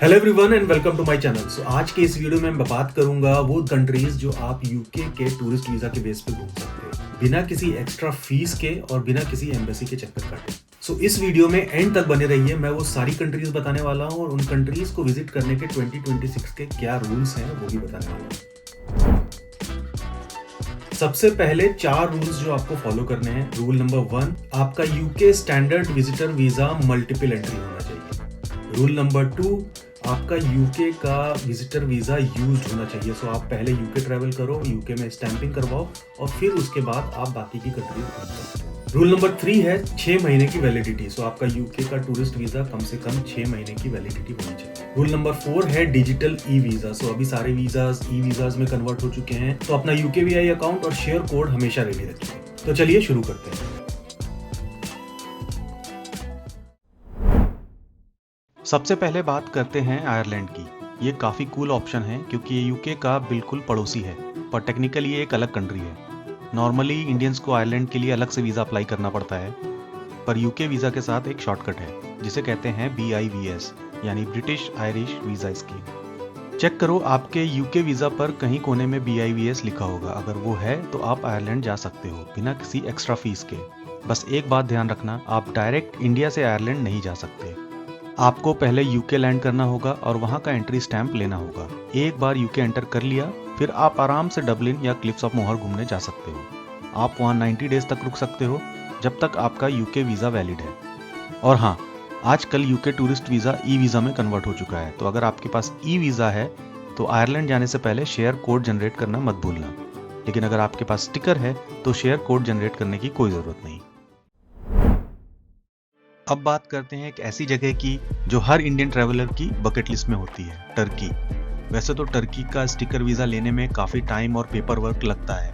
Hello everyone and welcome to my channel. So आज के इस वीडियो में मैं बात करूंगा वो कंट्रीज जो आप यूके के टूरिस्ट वीजा के बेस पे घूम सकते हैं बिना किसी एक्स्ट्रा फीस के और बिना किसी एम्बेसी के चक्कर काटे। सो इस वीडियो में एंड तक बने रहिए। मैं वो सारी कंट्रीज बताने वाला हूँ और उन कंट्रीज को विजिट करने के 2026 के क्या रूल्स हैं वो भी बताने वाला हूँ। सबसे पहले 4 रूल्स जो आपको फॉलो करने हैं। रूल नंबर 1, आपका UK standard visitor visa multiple entry होना चाहिए। रूल नंबर 2, आपका यूके का विजिटर वीजा यूज्ड होना चाहिए। सो आप पहले यूके ट्रैवल करो, यूके में स्टैंपिंग करवाओ और फिर उसके बाद आप बाकी की कंट्रीज घूम सकते हो। रूल नंबर 3 है 6 महीने की वैलिडिटी। सो आपका यूके का टूरिस्ट वीजा कम से कम 6 महीने की वैलिडिटी होनी चाहिए। रूल नंबर 4 है डिजिटल ई वीजा। सो अभी सारे वीजाज ई वीजाज में कन्वर्ट हो चुके हैं, तो अपना यूकेवीआई अकाउंट और शेयर कोड हमेशा रेडी रखिए। तो चलिए शुरू करते हैं। सबसे पहले बात करते हैं आयरलैंड की। ये काफ़ी कूल ऑप्शन है क्योंकि ये यूके का बिल्कुल पड़ोसी है, पर टेक्निकली ये एक अलग कंट्री है। नॉर्मली इंडियंस को आयरलैंड के लिए अलग से वीज़ा अप्लाई करना पड़ता है, पर यूके वीज़ा के साथ एक शॉर्टकट है जिसे कहते हैं BIVS यानी British Irish visa scheme. Check करो आपके यूके वीज़ा पर कहीं कोने में BIVS लिखा होगा। अगर वो है तो आप आयरलैंड जा सकते हो बिना किसी एक्स्ट्रा फीस के। बस एक बात ध्यान रखना, आप डायरेक्ट इंडिया से आयरलैंड नहीं जा सकते। आपको पहले यूके लैंड करना होगा और वहाँ का एंट्री स्टैंप लेना होगा। एक बार यूके एंटर कर लिया, फिर आप आराम से डबलिन या क्लिफ्स ऑफ मोहर घूमने जा सकते हो। आप वहाँ 90 डेज तक रुक सकते हो जब तक आपका यूके वीज़ा वैलिड है। और हाँ, आजकल UK tourist visa e visa में कन्वर्ट हो चुका है, तो अगर आपके पास ई वीज़ा है तो आयरलैंड जाने से पहले शेयर कोड जनरेट करना मत भूलना। लेकिन अगर आपके पास स्टिकर है तो शेयर कोड जनरेट करने की कोई ज़रूरत नहीं। अब बात करते हैं एक ऐसी जगह की जो हर इंडियन ट्रैवलर की बकेट लिस्ट में होती है, टर्की। वैसे तो टर्की का स्टिकर वीज़ा लेने में काफ़ी टाइम और पेपर वर्क लगता है,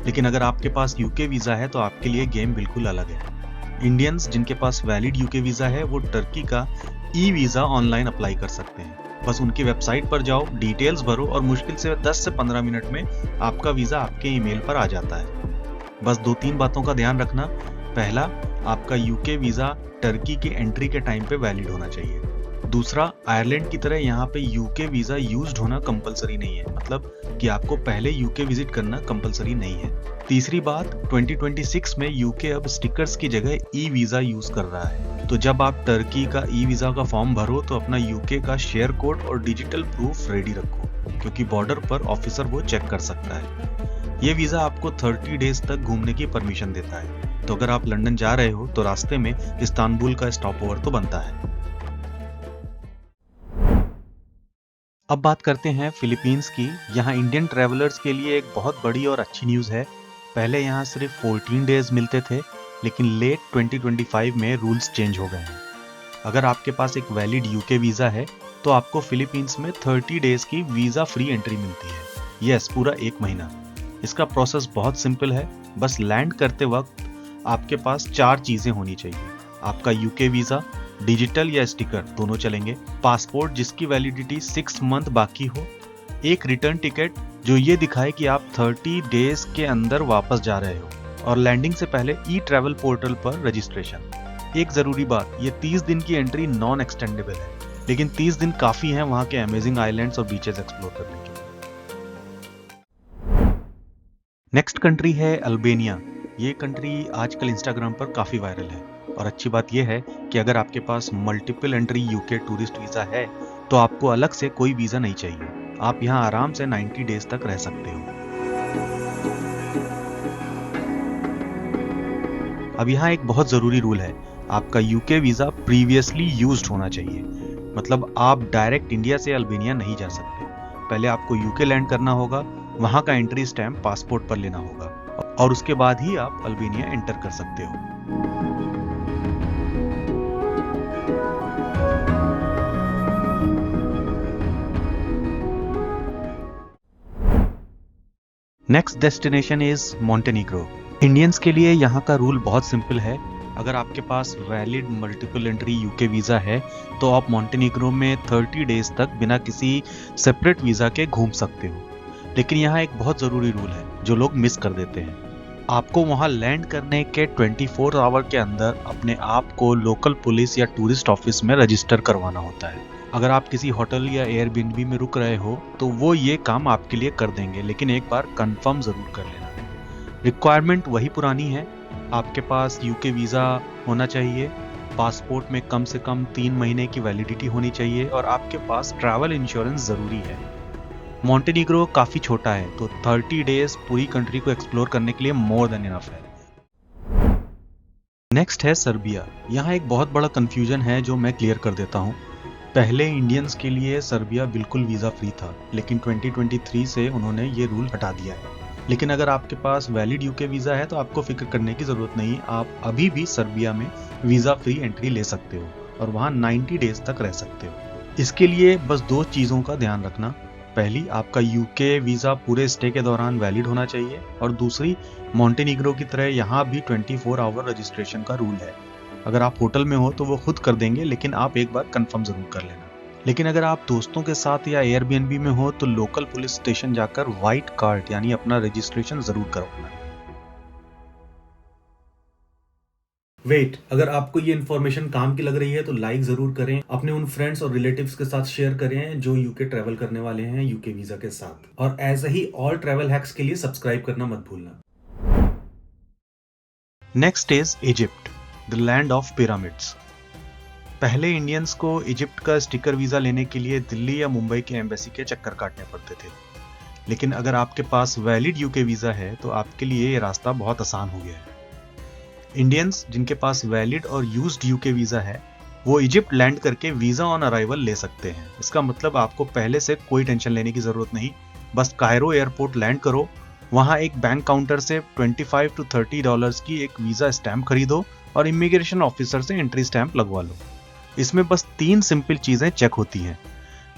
लेकिन अगर आपके पास यूके वीज़ा है तो आपके लिए गेम बिल्कुल अलग है। इंडियंस जिनके पास वैलिड यूके वीज़ा है वो टर्की का ई वीज़ा ऑनलाइन अप्लाई कर सकते हैं। बस उनकी वेबसाइट पर जाओ, डिटेल्स भरो और मुश्किल से 10 से 15 मिनट में आपका वीज़ा आपके ईमेल पर आ जाता है। बस 2-3 बातों का ध्यान रखना। पहला, आपका यूके वीज़ा टर्की की एंट्री के टाइम पे वैलिड होना चाहिए। दूसरा, आयरलैंड की तरह यहाँ पे यूके वीज़ा यूज्ड होना कंपलसरी नहीं है, मतलब कि आपको पहले यूके विजिट करना कंपलसरी नहीं है। तीसरी बात, 2026 में यूके अब स्टिकर्स की जगह ई वीज़ा यूज कर रहा है, तो जब आप टर्की का ई वीज़ा का फॉर्म भरो तो अपना यूके का शेयर कोड और डिजिटल प्रूफ रेडी रखो, क्योंकि बॉर्डर पर ऑफिसर वो चेक कर सकता है। ये वीज़ा आपको 30 डेज तक घूमने की परमिशन देता है, तो अगर आप लंदन जा रहे हो तो रास्ते में इस्तांबुल का स्टॉप ओवर तो बनता है। अब बात करते हैं फिलीपींस की। यहाँ इंडियन ट्रैवलर्स के लिए एक बहुत बड़ी और अच्छी न्यूज़ है। पहले यहाँ सिर्फ 14 डेज मिलते थे, लेकिन लेट 2025 में रूल्स चेंज हो गए हैं। अगर आपके पास एक वैलिड यूके वीज़ा है तो आपको फिलीपींस में 30 डेज की वीज़ा फ्री एंट्री मिलती है। यस, पूरा 1 महीना। इसका प्रोसेस बहुत सिंपल है। बस लैंड करते वक्त आपके पास 4 चीजें होनी चाहिए। आपका यूके वीजा, डिजिटल या स्टिकर दोनों चलेंगे, पासपोर्ट जिसकी वैलिडिटी 6 मंथ बाकी हो, एक रिटर्न टिकट जो ये दिखाए कि आप 30 डेज के अंदर वापस जा रहे हो, और लैंडिंग से पहले ई ट्रैवल पोर्टल पर रजिस्ट्रेशन। एक जरूरी बात, ये 30 दिन की एंट्री नॉन एक्सटेंडेबल है, लेकिन 30 दिन काफी है वहां के अमेजिंग आइलैंड्स और बीचेस एक्सप्लोर करने के लिए। नेक्स्ट कंट्री है अल्बानिया। ये कंट्री आजकल इंस्टाग्राम पर काफ़ी वायरल है, और अच्छी बात यह है कि अगर आपके पास multiple entry UK tourist visa है तो आपको अलग से कोई वीज़ा नहीं चाहिए। आप यहाँ आराम से 90 डेज तक रह सकते हो। अब यहाँ एक बहुत ज़रूरी रूल है, आपका यूके वीज़ा प्रीवियसली यूज्ड होना चाहिए। मतलब आप डायरेक्ट इंडिया से अल्बानिया नहीं जा सकते। पहले आपको यूके लैंड करना होगा, वहाँ का एंट्री स्टैम्प पासपोर्ट पर लेना होगा, और उसके बाद ही आप अल्बानिया एंटर कर सकते हो। Next destination is Montenegro. Indians के लिए यहाँ का रूल बहुत सिंपल है। अगर आपके पास valid multiple entry UK visa है तो आप मॉन्टेनीग्रो में 30 डेज तक बिना किसी सेपरेट वीज़ा के घूम सकते हो। लेकिन यहाँ एक बहुत ज़रूरी रूल है जो लोग मिस कर देते हैं। आपको वहां लैंड करने के 24 आवर के अंदर अपने आप को लोकल पुलिस या टूरिस्ट ऑफिस में रजिस्टर करवाना होता है। अगर आप किसी होटल या एयरबीएनबी में रुक रहे हो तो वो ये काम आपके लिए कर देंगे, लेकिन एक बार कंफर्म जरूर कर लेना। रिक्वायरमेंट वही पुरानी है, आपके पास यूके वीज़ा होना चाहिए, पासपोर्ट में कम से कम 3 महीने की वैलिडिटी होनी चाहिए और आपके पास ट्रैवल इंश्योरेंस ज़रूरी है। मॉन्टेनीग्रो काफ़ी छोटा है तो 30 डेज पूरी कंट्री को एक्सप्लोर करने के लिए मोर देन इनफ है। नेक्स्ट है सर्बिया। यहाँ एक बहुत बड़ा कंफ्यूजन है जो मैं क्लियर कर देता हूँ। पहले इंडियंस के लिए सर्बिया बिल्कुल वीज़ा फ्री था, लेकिन 2023 से उन्होंने ये रूल हटा दिया है। लेकिन अगर आपके पास वैलिड यूके वीज़ा है तो आपको फिक्र करने की ज़रूरत नहीं, आप अभी भी सर्बिया में वीज़ा फ्री एंट्री ले सकते हो और वहाँ 90 डेज तक रह सकते हो। इसके लिए बस 2 चीज़ों का ध्यान रखना। पहली, आपका यूके वीज़ा पूरे स्टे के दौरान वैलिड होना चाहिए और दूसरी, मॉन्टेनीग्रो की तरह यहाँ भी 24 आवर रजिस्ट्रेशन का रूल है। अगर आप होटल में हो तो वो खुद कर देंगे, लेकिन आप एक बार कंफर्म ज़रूर कर लेना। लेकिन अगर आप दोस्तों के साथ या एयरबीएनबी में हो तो लोकल पुलिस स्टेशन जाकर व्हाइट कार्ड यानी अपना रजिस्ट्रेशन जरूर करवाना। वेट, अगर आपको ये इन्फॉर्मेशन काम की लग रही है तो लाइक जरूर करें, अपने उन फ्रेंड्स और रिलेटिव्स के साथ शेयर करें जो यूके ट्रैवल करने वाले हैं यूके वीजा के साथ, और ऐसे ही और ट्रैवल हैक्स के लिए सब्सक्राइब करना मत भूलना। Next is Egypt, the land of pyramids. पहले इंडियंस को इजिप्ट का स्टिकर वीज़ा लेने के लिए दिल्ली या मुंबई के एम्बेसी के चक्कर काटने पड़ते थे, लेकिन अगर आपके पास वैलिड यूके वीज़ा है तो आपके लिए ये रास्ता बहुत आसान हो गया है। इंडियंस जिनके पास वैलिड और यूज्ड यूके वीज़ा है वो इजिप्ट लैंड करके वीज़ा ऑन अराइवल ले सकते हैं। इसका मतलब आपको पहले से कोई टेंशन लेने की ज़रूरत नहीं, बस कायरो एयरपोर्ट लैंड करो, वहाँ एक बैंक काउंटर से $25 to $30 की एक वीज़ा स्टैम्प खरीदो और इमिग्रेशन ऑफिसर से एंट्री स्टैम्प लगवा लो। इसमें बस 3 सिंपल चीज़ें चेक होती हैं।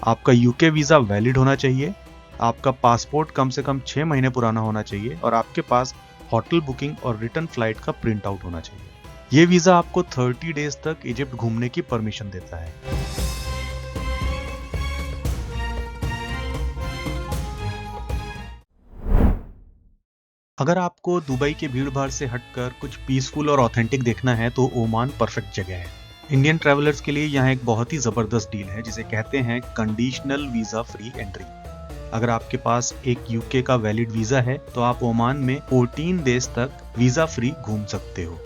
आपका यूके वीज़ा वैलिड होना चाहिए, आपका पासपोर्ट कम से कम 6 महीने पुराना होना चाहिए और आपके पास होटल बुकिंग और रिटर्न फ्लाइट का प्रिंट आउट होना चाहिए। ये वीज़ा आपको 30 डेज तक इजिप्ट घूमने की परमिशन देता है। अगर आपको दुबई के भीड़ भाड़ से हटकर कुछ पीसफुल और ऑथेंटिक देखना है तो ओमान परफेक्ट जगह है। इंडियन ट्रैवलर्स के लिए यहाँ एक बहुत ही ज़बरदस्त डील है जिसे कहते हैं कंडीशनल वीज़ा फ्री एंट्री। अगर आपके पास एक यूके का वैलिड वीज़ा है तो आप ओमान में 14 डेज तक वीज़ा फ्री घूम सकते हो।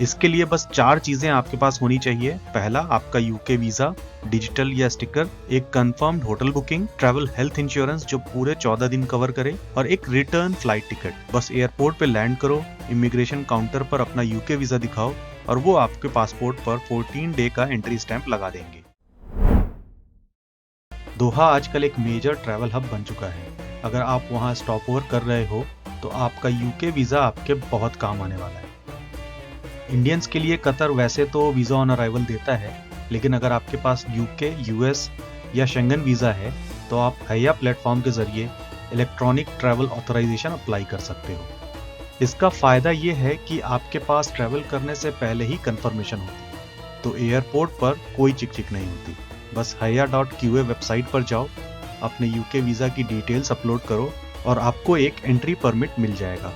इसके लिए बस 4 चीज़ें आपके पास होनी चाहिए। पहला, आपका यूके वीज़ा, डिजिटल या स्टिकर, एक confirmed hotel booking, travel health insurance जो पूरे 14 दिन कवर करे और एक रिटर्न फ्लाइट टिकट। बस एयरपोर्ट पे लैंड करो, इमिग्रेशन काउंटर पर अपना यूके वीज़ा दिखाओ और वो आपके पासपोर्ट पर 14 डे का एंट्री स्टैंप लगा देंगे। दोहा आजकल एक मेजर ट्रैवल हब बन चुका है। अगर आप वहाँ स्टॉप ओवर कर रहे हो तो आपका यूके वीज़ा आपके बहुत काम आने वाला है। इंडियंस के लिए कतर वैसे तो वीज़ा ऑन अराइवल देता है, लेकिन अगर आपके पास यूके, यूएस या शेंगन वीज़ा है तो आप हैया प्लेटफॉर्म के जरिए इलेक्ट्रॉनिक ट्रैवल ऑथराइजेशन अप्लाई कर सकते हो। इसका फ़ायदा ये है कि आपके पास ट्रैवल करने से पहले ही कंफर्मेशन होती है, तो एयरपोर्ट पर कोई चिक नहीं होती। बस हैया.qa वेबसाइट पर जाओ, अपने यूके वीज़ा की डिटेल्स अपलोड करो और आपको एक एंट्री परमिट मिल जाएगा।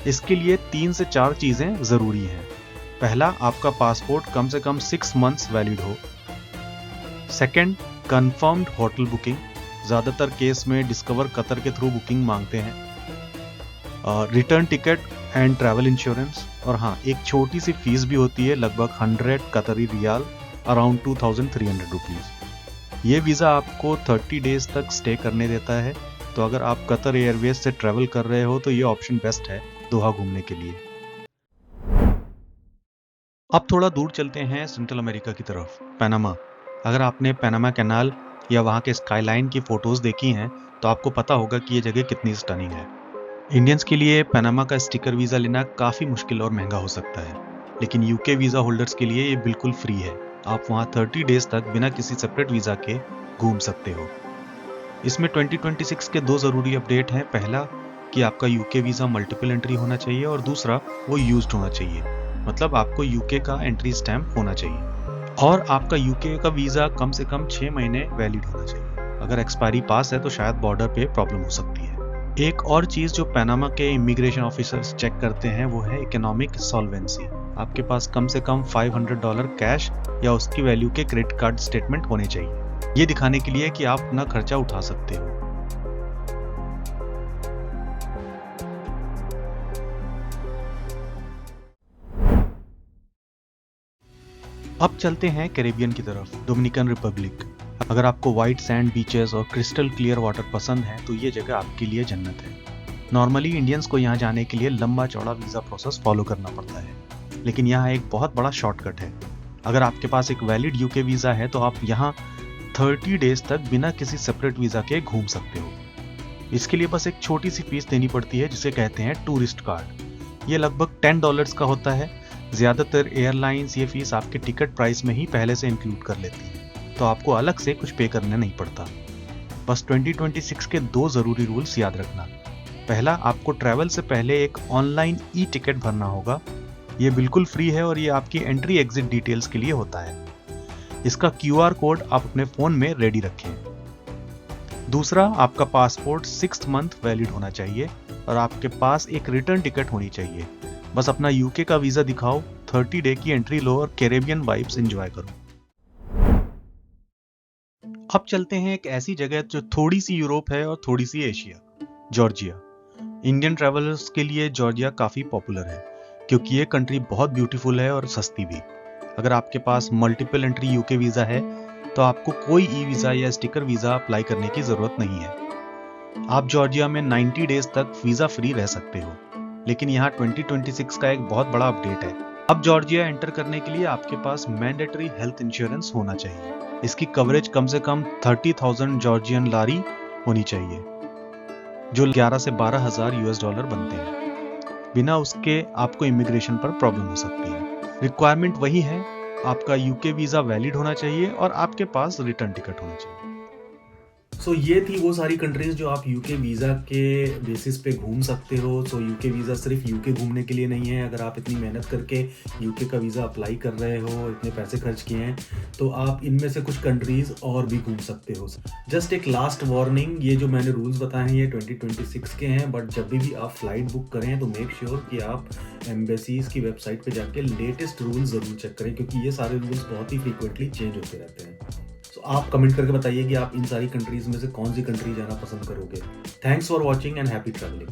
इसके लिए 3 से 4 चीज़ें ज़रूरी हैं। पहला, आपका पासपोर्ट कम से कम 6 मंथ्स वैलिड हो। सेकंड, कंफर्म्ड होटल बुकिंग, ज़्यादातर केस में डिस्कवर कतर के थ्रू बुकिंग मांगते हैं। Return ticket and travel insurance, और हाँ, एक छोटी सी फीस भी होती है, लगभग 100 कतरी रियाल, अराउंड 2300 रुपीज़। ये वीज़ा आपको 30 डेज तक स्टे करने देता है, तो अगर आप कतर एयरवेज से ट्रैवल कर रहे हो तो ये ऑप्शन बेस्ट है दोहा घूमने के लिए। अब थोड़ा दूर चलते हैं सेंट्रल अमेरिका की तरफ, पनामा। अगर आपने पनामा कैनाल या वहाँ के स्काईलाइन की फोटोज देखी हैं तो आपको पता होगा कि ये जगह कितनी स्टनिंग है। इंडियंस के लिए पनामा का स्टिकर वीज़ा लेना काफ़ी मुश्किल और महंगा हो सकता है, लेकिन यूके वीज़ा होल्डर्स के लिए ये बिल्कुल फ्री है। आप वहाँ 30 डेज तक बिना किसी सेपरेट वीज़ा के घूम सकते हो। इसमें 2026 के 2 ज़रूरी अपडेट हैं। पहला कि आपका यूके वीज़ा मल्टीपल एंट्री होना चाहिए और दूसरा वो यूज्ड होना चाहिए, मतलब आपको यूके का एंट्री स्टैम्प होना चाहिए और आपका यूके का वीज़ा कम से कम 6 महीने वैलिड होना चाहिए। अगर एक्सपायरी पास है तो शायद बॉर्डर पे प्रॉब्लम हो सकती है। एक और चीज़ जो पनामा के इमिग्रेशन ऑफिसर्स चेक करते हैं वो है इकोनॉमिक सॉल्वेंसी। आपके पास कम से कम $500 कैश या उसकी वैल्यू के क्रेडिट कार्ड स्टेटमेंट होने चाहिए, ये दिखाने के लिए कि आप अपना खर्चा उठा सकते हो। अब चलते हैं कैरेबियन की तरफ, डोमिनिकन रिपब्लिक। अगर आपको वाइट सैंड बीचेस और क्रिस्टल क्लियर वाटर पसंद है तो ये जगह आपके लिए जन्नत है। नॉर्मली इंडियंस को यहाँ जाने के लिए लंबा चौड़ा वीज़ा प्रोसेस फॉलो करना पड़ता है, लेकिन यहाँ एक बहुत बड़ा शॉर्टकट है। अगर आपके पास एक वैलिड यूके वीज़ा है तो आप यहाँ 30 डेज तक बिना किसी सेपरेट वीज़ा के घूम सकते हो। इसके लिए बस एक छोटी सी फीस देनी पड़ती है जिसे कहते हैं टूरिस्ट कार्ड। ये लगभग $10 का होता है। ज़्यादातर एयरलाइंस ये फीस आपके टिकट प्राइस में ही पहले से इंक्लूड कर लेती है, तो आपको अलग से कुछ पे करना नहीं पड़ता। बस 2026 के 2 ज़रूरी रूल्स याद रखना। पहला, आपको ट्रैवल से पहले एक ऑनलाइन ई टिकट भरना होगा। ये बिल्कुल फ्री है और ये आपकी एंट्री एग्जिट डिटेल्स के लिए होता है। इसका QR कोड आप अपने फ़ोन में रेडी रखें। दूसरा, आपका पासपोर्ट 6 मंथ वैलिड होना चाहिए और आपके पास एक रिटर्न टिकट होनी चाहिए। बस अपना यूके का वीज़ा दिखाओ, 30 डे की एंट्री लो और कैरेबियन वाइब्स एंजॉय करो। अब चलते हैं एक ऐसी जगह जो थोड़ी सी यूरोप है और थोड़ी सी एशिया, जॉर्जिया। इंडियन ट्रैवलर्स के लिए जॉर्जिया काफ़ी पॉपुलर है क्योंकि ये कंट्री बहुत ब्यूटीफुल है और सस्ती भी। अगर आपके पास मल्टीपल एंट्री यूके वीज़ा है तो आपको कोई ई वीज़ा या स्टिकर वीज़ा अप्लाई करने की ज़रूरत नहीं है। आप जॉर्जिया में 90 डेज तक वीज़ा फ्री रह सकते हो, लेकिन यहाँ 2026 का एक बहुत बड़ा अपडेट है। अब जॉर्जिया एंटर करने के लिए आपके पास मैंडेटरी हेल्थ इंश्योरेंस होना चाहिए। इसकी कवरेज कम से कम 30,000 जॉर्जियन लारी होनी चाहिए, जो 11 से 12,000 $US बनते हैं। बिना उसके आपको इमिग्रेशन पर प्रॉब्लम हो सकती है। रिक्वायरमेंट वही है, आपका यूके वीज़ा वैलिड होना चाहिए और आपके पास रिटर्न टिकट होना चाहिए। सो ये थी वो सारी कंट्रीज जो आप यूके वीज़ा के बेसिस पे घूम सकते हो। सो यूके वीज़ा सिर्फ यूके घूमने के लिए नहीं है। अगर आप इतनी मेहनत करके यूके का वीज़ा अप्लाई कर रहे हो, इतने पैसे खर्च किए हैं, तो आप इनमें से कुछ कंट्रीज़ और भी घूम सकते हो। जस्ट एक लास्ट वार्निंग, ये जो मैंने रूल्स बताए हैं ये 2026 के हैं, बट जब भी आप फ्लाइट बुक करें तो मेक श्योर कि आप एम्बेसीज़ की वेबसाइट पर जाके लेटेस्ट रूल्स ज़रूर चेक करें, क्योंकि ये सारे रूल्स बहुत ही फ्रीक्वेंटली चेंज होते रहते हैं। तो आप कमेंट करके बताइए कि आप इन सारी कंट्रीज में से कौन सी कंट्री जाना पसंद करोगे। Thanks for watching and happy travelling.